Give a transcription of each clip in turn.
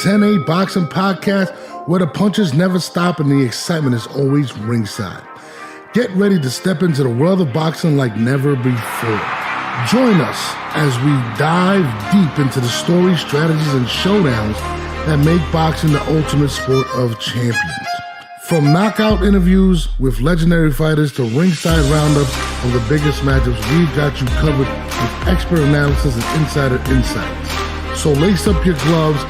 10-8 Boxing Podcast, where the punches never stop and the excitement is always ringside. Get ready to step into the world of boxing like never before. Join us as we dive deep into the stories, strategies, and showdowns that make boxing the ultimate sport of champions. From knockout interviews with legendary fighters to ringside roundups of the biggest matchups, we've got you covered with expert analysis and insider insights. So lace up your gloves,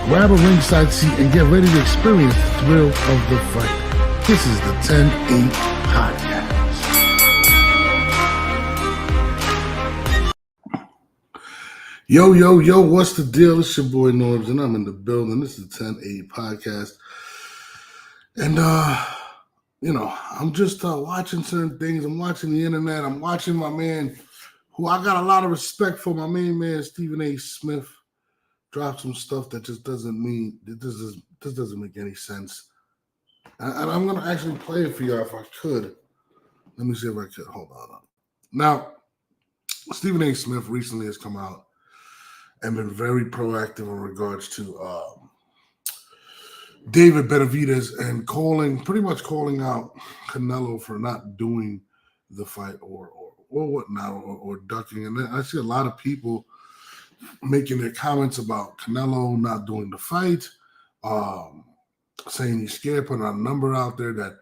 grab a ringside seat, and get ready to experience the thrill of the fight. This is the 10-8 Podcast. Yo, what's the deal? It's your boy Norbs, and I'm in the building. This is the 10-8 Podcast. And, I'm just watching certain things. I'm watching the internet. I'm watching my man, who I got a lot of respect for, my main man, Stephen A. Smith, drop some stuff that just doesn't make any sense. And I'm going to actually play it for y'all if I could. Let me see if I could. Hold on. Now, Stephen A. Smith recently has come out and been very proactive in regards to David Benavidez and pretty much calling out Canelo for not doing the fight or whatnot, or ducking. And then I see a lot of people making their comments about Canelo not doing the fight, saying he's scared, putting a number out there that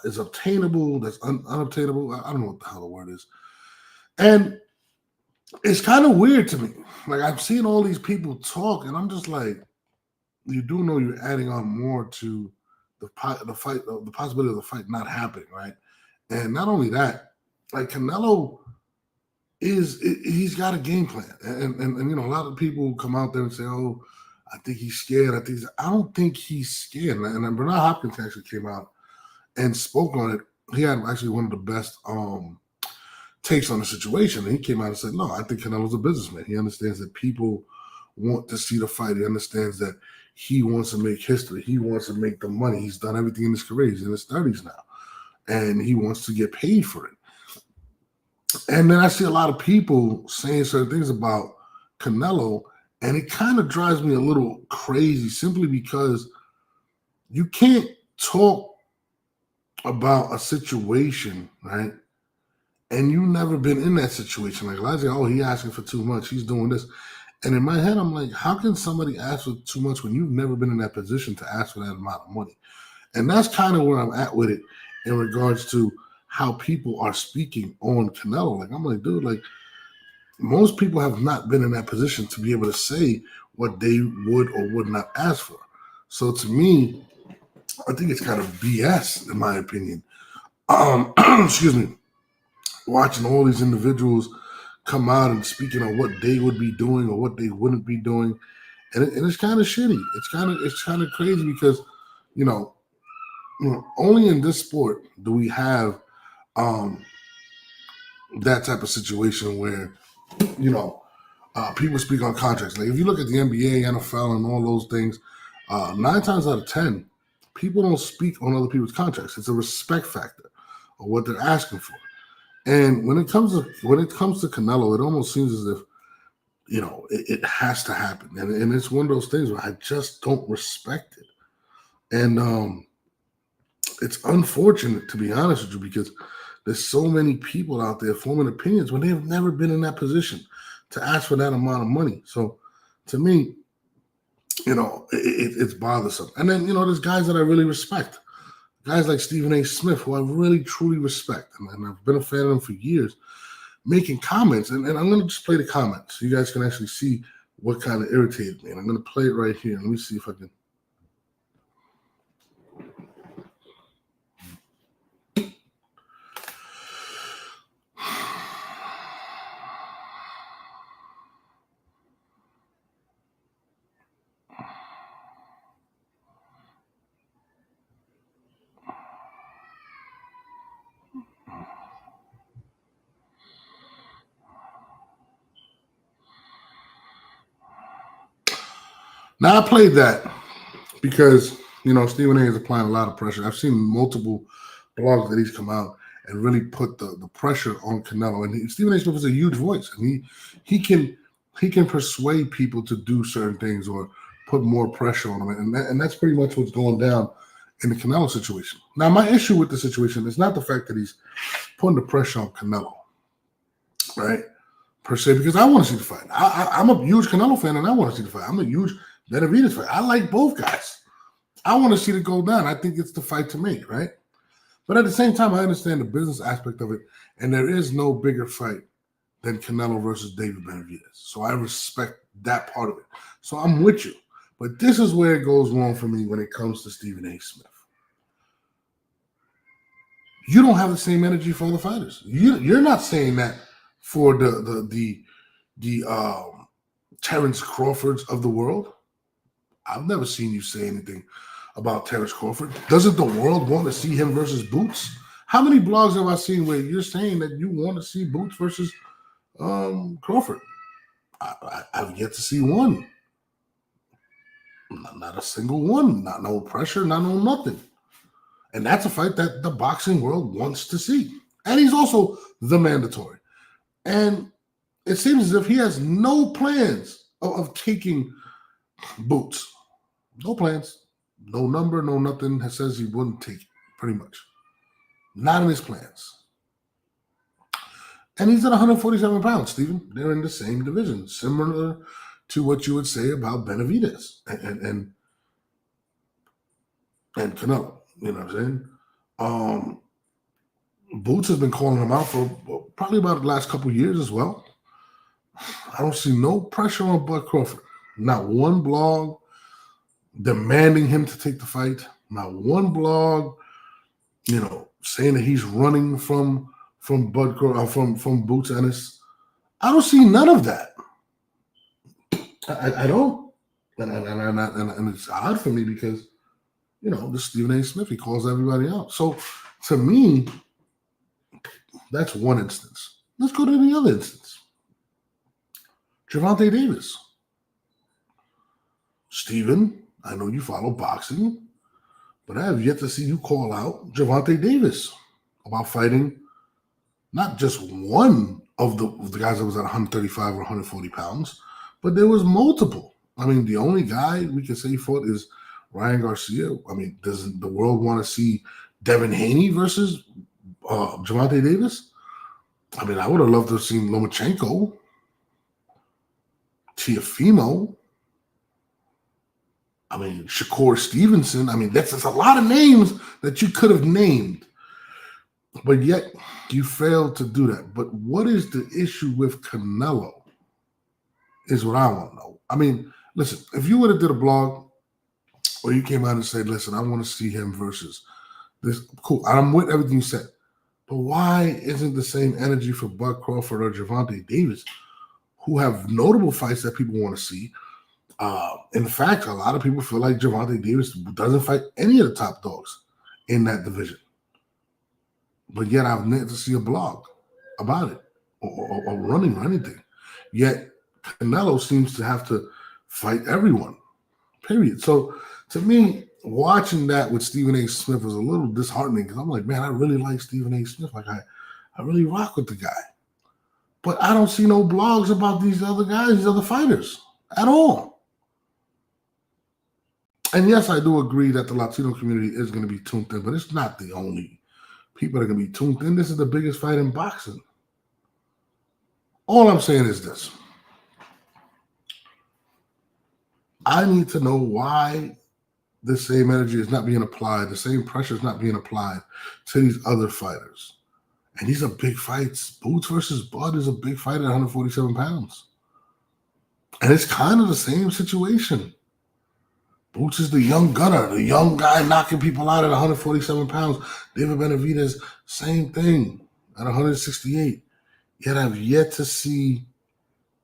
is obtainable, that's unobtainable. I don't know what the hell the word is. And it's kind of weird to me. Like, I've seen all these people talk, and I'm just like, you do know you're adding on more to the fight, the possibility of the fight not happening, right? And not only that, like, Canelo he's got a game plan, and a lot of people come out there and say, "Oh, I think he's scared." I don't think he's scared. And then Bernard Hopkins actually came out and spoke on it. He had actually one of the best takes on the situation. And he came out and said, "No, I think Canelo's a businessman. He understands that people want to see the fight. He understands that he wants to make history. He wants to make the money. He's done everything in his career. He's in his 30s now, and he wants to get paid for it." And then I see a lot of people saying certain things about Canelo, and it kind of drives me a little crazy, simply because you can't talk about a situation, right? And you've never been in that situation. Like, I say, "Oh, he's asking for too much. He's doing this." And in my head, I'm like, how can somebody ask for too much when you've never been in that position to ask for that amount of money? And that's kind of where I'm at with it in regards to how people are speaking on Canelo. Like, I'm like, dude, like, most people have not been in that position to be able to say what they would or would not ask for. So to me, I think it's kind of BS, in my opinion. Excuse me. Watching all these individuals come out and speaking on what they would be doing or what they wouldn't be doing, and it's kind of shitty. It's kind of crazy because, only in this sport do we have that type of situation where, people speak on contracts. Like, if you look at the NBA, NFL, and all those things, 9 times out of 10, people don't speak on other people's contracts. It's a respect factor of what they're asking for. And when it comes to Canelo, it almost seems as if, it has to happen. And it's one of those things where I just don't respect it. And it's unfortunate, to be honest with you, because there's so many people out there forming opinions when they have never been in that position to ask for that amount of money. So to me, it's bothersome. And then, there's guys that I really respect. Guys like Stephen A. Smith, who I really, truly respect. And I've been a fan of him for years, making comments. And I'm going to just play the comments so you guys can actually see what kind of irritated me. And I'm going to play it right here. Let me see if I can. Now, I played that because, Stephen A. is applying a lot of pressure. I've seen multiple blogs that he's come out and really put the pressure on Canelo. And Stephen A. Smith is a huge voice, and he can persuade people to do certain things or put more pressure on him. And that's pretty much what's going down in the Canelo situation. Now, my issue with the situation is not the fact that he's putting the pressure on Canelo, right, per se, because I want to see the fight. I'm a huge Canelo fan, and I want to see the fight. I'm a huge Benavidez fan. I like both guys. I want to see it go down. I think it's the fight to make, right? But at the same time, I understand the business aspect of it, and there is no bigger fight than Canelo versus David Benavidez. So I respect that part of it. So I'm with you. But this is where it goes wrong for me when it comes to Stephen A. Smith. You don't have the same energy for other fighters. You're not saying that for the Terrence Crawfords of the world. I've never seen you say anything about Terrence Crawford. Doesn't the world want to see him versus Boots? How many blogs have I seen where you're saying that you want to see Boots versus Crawford? I've yet to see one. Not a single one. Not no pressure, not no nothing. And that's a fight that the boxing world wants to see. And he's also the mandatory. And it seems as if he has no plans of taking Boots. No plans. No number, no nothing. He says he wouldn't take it, pretty much. Not in his plans. And he's at 147 pounds, Stephen. They're in the same division, similar to what you would say about Benavidez and Canelo. You know what I'm saying? Boots has been calling him out for probably about the last couple of years as well. I don't see no pressure on Bud Crawford. Not one blog demanding him to take the fight. Not one blog, saying that he's running from Bud from Boots Ennis. I don't see none of that. I don't, and it's odd for me because this Stephen A. Smith, he calls everybody out. So to me, that's one instance. Let's go to the other instance. Gervonta Davis. Stephen, I know you follow boxing, but I have yet to see you call out Gervonta Davis about fighting not just one of the guys that was at 135 or 140 pounds, but there was multiple. I mean, the only guy we can say he fought is Ryan Garcia. I mean, doesn't the world want to see Devin Haney versus Gervonta Davis? I mean, I would have loved to have seen Lomachenko, Teofimo. I mean, Shakur Stevenson. I mean, that's a lot of names that you could have named. But yet, you failed to do that. But what is the issue with Canelo is what I want to know. I mean, listen, if you would have did a blog where you came out and said, listen, I want to see him versus this, cool. I'm with everything you said. But why isn't the same energy for Bud Crawford or Gervonta Davis, who have notable fights that people want to see? In fact, a lot of people feel like Gervonta Davis doesn't fight any of the top dogs in that division. But yet I've yet to see a blog about it or running or anything. Yet Canelo seems to have to fight everyone, period. So to me, watching that with Stephen A. Smith was a little disheartening because I'm like, man, I really like Stephen A. Smith. Like I really rock with the guy. But I don't see no blogs about these other guys, these other fighters at all. And yes, I do agree that the Latino community is going to be tuned in, but it's not the only people that are going to be tuned in. This is the biggest fight in boxing. All I'm saying is this. I need to know why the same energy is not being applied, the same pressure is not being applied to these other fighters. And these are big fights. Boots versus Bud is a big fight at 147 pounds. And it's kind of the same situation. Boots is the young gunner, the young guy knocking people out at 147 pounds. David Benavidez, same thing at 168. Yet I've yet to see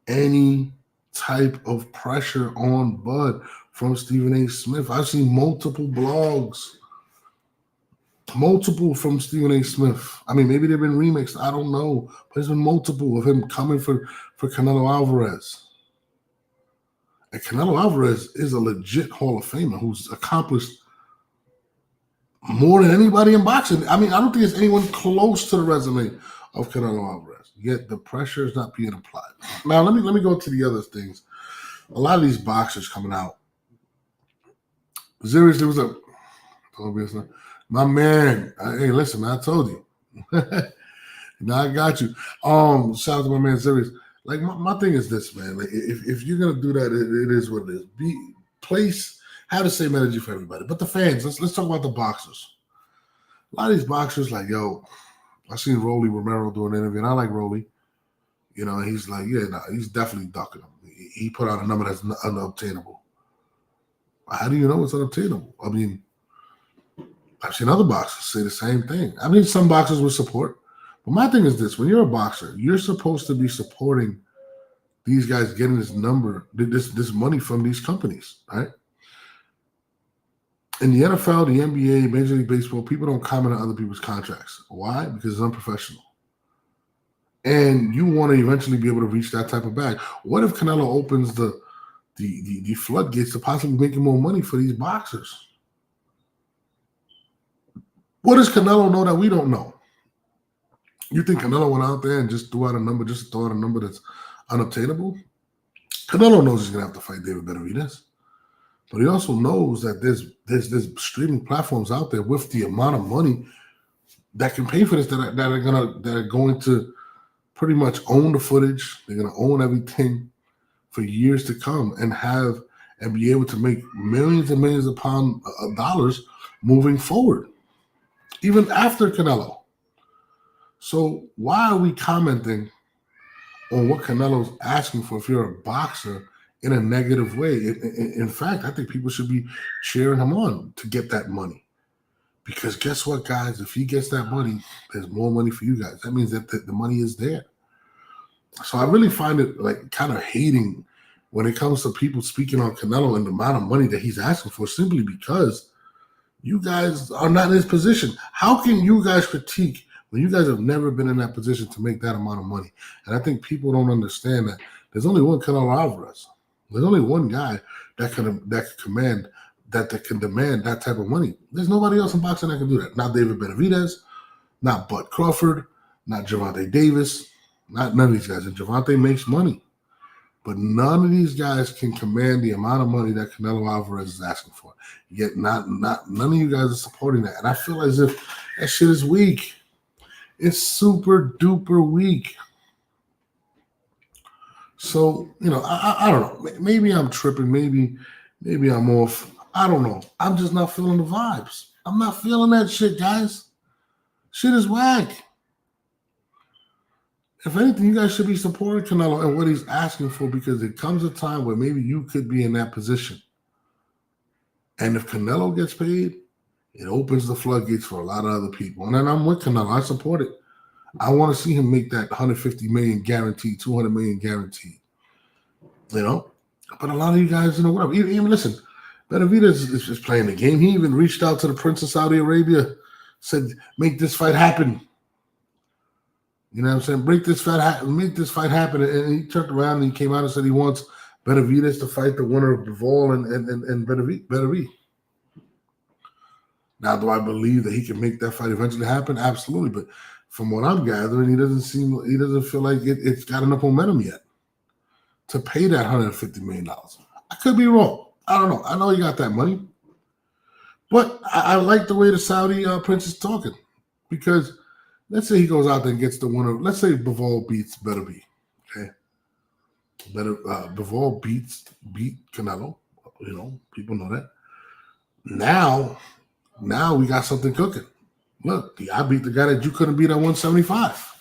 any type of pressure on Bud from Stephen A. Smith. I've seen multiple blogs, multiple from Stephen A. Smith. I mean, maybe they've been remixed. I don't know. But there's been multiple of him coming for Canelo Alvarez. And Canelo Alvarez is a legit Hall of Famer who's accomplished more than anybody in boxing. I mean, I don't think there's anyone close to the resume of Canelo Alvarez. Yet the pressure is not being applied. Now, let me go to the other things. A lot of these boxers coming out Seriously, what's up? My man. Hey, listen, man, I told you. Now I got you. Shout out to my man Serious. Like my thing is this, man. Like if you're gonna do that, it is what it is. Have the same energy for everybody. But the fans, let's talk about the boxers. A lot of these boxers, like, yo, I seen Rolly Romero do an interview, and I like Rolly. You know, he's like, yeah, nah, he's definitely ducking him. He put out a number that's unobtainable. How do you know it's unobtainable? I mean, I've seen other boxers say the same thing. I mean, some boxers will support. But my thing is this: when you're a boxer, you're supposed to be supporting these guys getting this number, this money from these companies, right? In the NFL, the NBA, Major League Baseball, people don't comment on other people's contracts. Why? Because it's unprofessional. And you want to eventually be able to reach that type of bag. What if Canelo opens the floodgates to possibly making more money for these boxers? What does Canelo know that we don't know? You think Canelo went out there and just threw out a number just to throw out a number that's unobtainable? Canelo knows he's gonna have to fight David Benavidez, but he also knows that there's streaming platforms out there with the amount of money that can pay for this that are going to pretty much own the footage. They're gonna own everything for years to come and be able to make millions and millions of dollars moving forward, even after Canelo. So why are we commenting on what Canelo's asking for if you're a boxer in a negative way? In fact, I think people should be cheering him on to get that money. Because guess what, guys? If he gets that money, there's more money for you guys. That means that the money is there. So I really find it like kind of hating when it comes to people speaking on Canelo and the amount of money that he's asking for, simply because you guys are not in his position. How can you guys critique when you guys have never been in that position to make that amount of money? And I think people don't understand that there's only one Canelo Alvarez. There's only one guy that can demand that type of money. There's nobody else in boxing that can do that. Not David Benavidez, not Bud Crawford, not Gervonta Davis, not none of these guys. And Gervonta makes money. But none of these guys can command the amount of money that Canelo Alvarez is asking for. Yet none of you guys are supporting that. And I feel as if that shit is weak. It's super duper weak. So, you know, I don't know. Maybe I'm tripping. Maybe I'm off. I don't know. I'm just not feeling the vibes. I'm not feeling that shit, guys. Shit is whack. If anything, you guys should be supporting Canelo and what he's asking for, because it comes a time where maybe you could be in that position. And if Canelo gets paid, it opens the floodgates for a lot of other people. And then I'm with Canelo. I support it. I want to see him make that 150 million guaranteed, 200 million guaranteed. You know? But a lot of you guys, you know, whatever. Even listen, Benavidez is just playing the game. He even reached out to the Prince of Saudi Arabia, said, make this fight happen. You know what I'm saying? Make this fight happen. And he turned around and he came out and said he wants Benavidez to fight the winner of Bivol and Beterbiev. Now, do I believe that he can make that fight eventually happen? Absolutely. But from what I'm gathering, he doesn't feel like it's got enough momentum yet to pay that $150 million. I could be wrong. I don't know. I know he got that money. But I like the way the Saudi prince is talking, because let's say he goes out there and gets the winner. Let's say Bivol beats Beterbiev. Okay, Bivol beat Canelo. You know, people know that. Now we got something cooking. Look, I beat the guy that you couldn't beat at 175.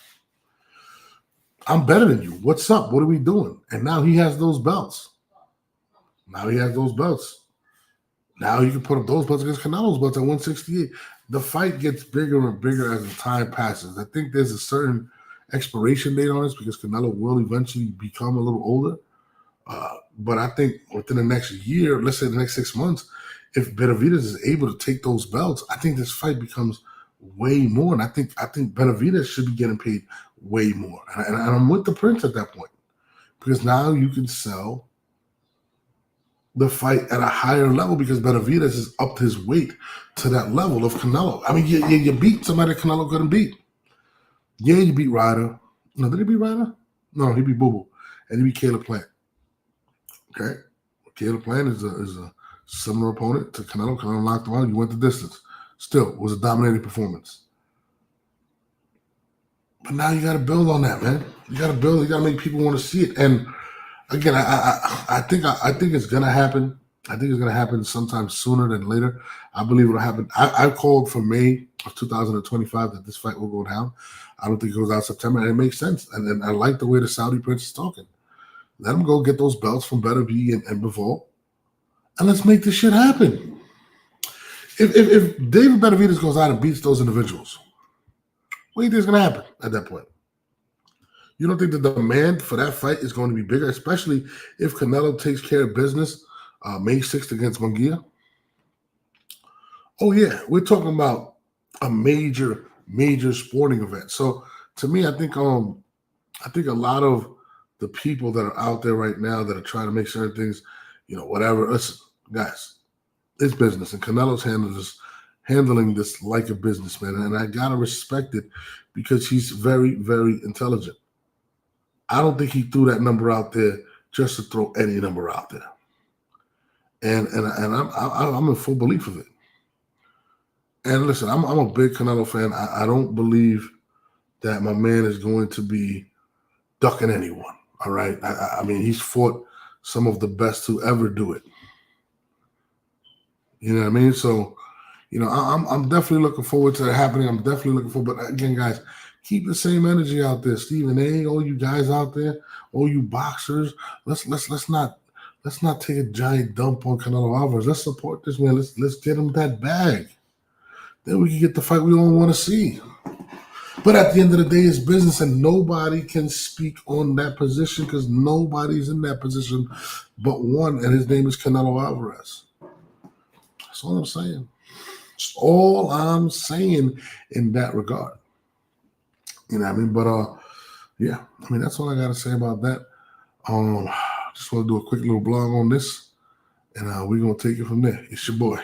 I'm better than you. What's up? What are we doing? And now he has those belts. Now he can put up those belts against Canelo's belts at 168. The fight gets bigger and bigger as the time passes. I think there's a certain expiration date on this, because Canelo will eventually become a little older. But I think within the next year, let's say the next 6 months, if Benavidez is able to take those belts, I think this fight becomes way more. And I think Benavidez should be getting paid way more. And I'm with the Prince at that point, because now you can sell the fight at a higher level, because Benavidez has upped his weight to that level of Canelo. I mean, you beat somebody Canelo couldn't beat. Yeah, you beat Ryder. No, did he beat Ryder? No, he beat Bivol. And he beat Caleb Plant. Okay? Caleb Plant is a Similar opponent to Canelo. Canelo knocked him out. You went the distance. Still, it was a dominating performance. But now you got to build on that, man. You got to build. You got to make people want to see it. And again, I think it's gonna happen. I think it's gonna happen sometime sooner than later. I believe it'll happen. I called for May of 2025 that this fight will go down. I don't think it goes out September, and it makes sense. And I like the way the Saudi prince is talking. Let him go get those belts from Beterbiev and Bivol, and let's make this shit happen. If David Benavidez goes out and beats those individuals, what do you think is going to happen at that point? You don't think the demand for that fight is going to be bigger, especially if Canelo takes care of business May 6th against Munguia? Oh, yeah. We're talking about a major sporting event. So, to me, I think a lot of the people that are out there right now that are trying to make certain things, whatever. Listen, guys, it's business, and Canelo's handling this like a businessman, and I gotta respect it because he's very, very intelligent. I don't think he threw that number out there just to throw any number out there, and I'm in full belief of it. And listen, I'm a big Canelo fan. I don't believe that my man is going to be ducking anyone. All right, I mean he's fought some of the best to ever do it. You know what I mean? So, I'm definitely looking forward to it happening. I'm definitely looking forward. But again, guys, keep the same energy out there, Stephen A. All you guys out there, all you boxers, let's not take a giant dump on Canelo Alvarez. Let's support this man. Let's get him that bag. Then we can get the fight we all want to see. But at the end of the day, it's business, and nobody can speak on that position because nobody's in that position but one, and his name is Canelo Alvarez. That's all I'm saying. That's all I'm saying in that regard. You know what I mean? But yeah, I mean that's all I gotta say about that. Just want to do a quick little blog on this, and we're gonna take it from there. It's your boy.